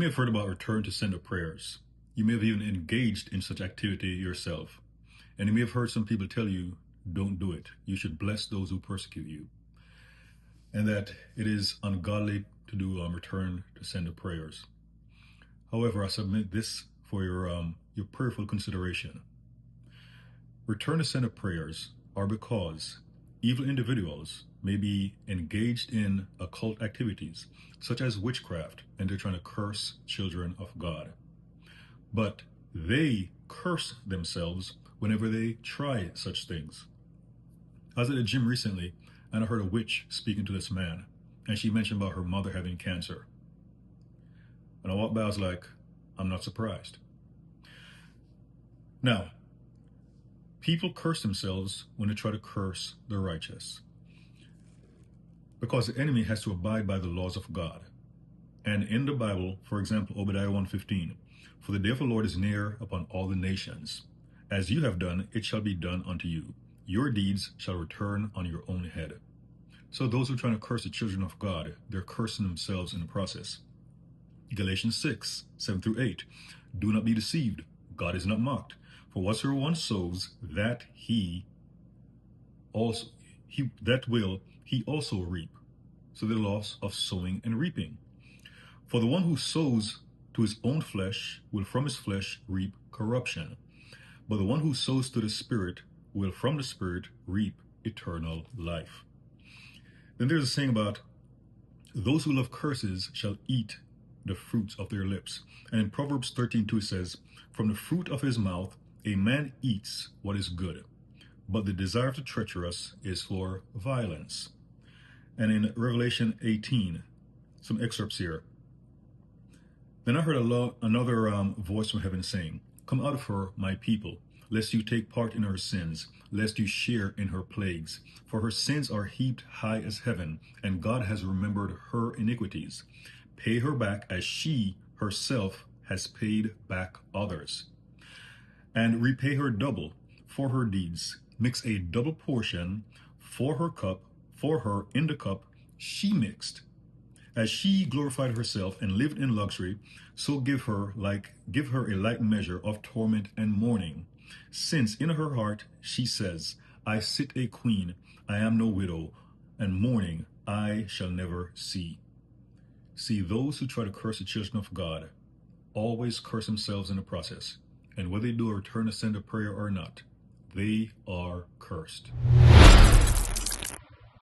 may have heard about return to sender prayers. You may have even engaged in such activity yourself. And you may have heard some people tell you, don't do it. You should bless those who persecute you. And that it is ungodly to do return to sender prayers. However, I submit this for your prayerful consideration. Return to sender prayers are because evil individuals may be engaged in occult activities, such as witchcraft, and they're trying to curse children of God. But they curse themselves whenever they try such things. I was at a gym recently, and I heard a witch speaking to this man, and she mentioned about her mother having cancer. And I walked by, I was like, I'm not surprised. Now, people curse themselves when they try to curse the righteous, because the enemy has to abide by the laws of God. And in the Bible, for example, Obadiah 1:15, for the day of the Lord is near upon all the nations. As you have done, it shall be done unto you. Your deeds shall return on your own head. So those who are trying to curse the children of God, they're cursing themselves in the process. Galatians 6:7-8, do not be deceived. God is not mocked. For whatsoever one sows, that he also reap. So the loss of sowing and reaping. For the one who sows to his own flesh will from his flesh reap corruption. But the one who sows to the Spirit will from the Spirit reap eternal life. Then there's a saying about those who love curses shall eat the fruits of their lips. And in Proverbs 13:2 says, from the fruit of his mouth a man eats what is good, but the desire of the treacherous is for violence. And in Revelation 18, some excerpts here. Then I heard another voice from heaven saying, come out of her, my people, lest you take part in her sins, lest you share in her plagues. For her sins are heaped high as heaven, and God has remembered her iniquities. Pay her back as she herself has paid back others. And repay her double for her deeds. Mix a double portion for her in the cup she mixed. As she glorified herself and lived in luxury, so give her a like measure of torment and mourning. Since in her heart she says, I sit a queen, I am no widow, and mourning I shall never see. See, those who try to curse the children of God always curse themselves in the process. And whether they do a return to sender prayer or not, they are cursed.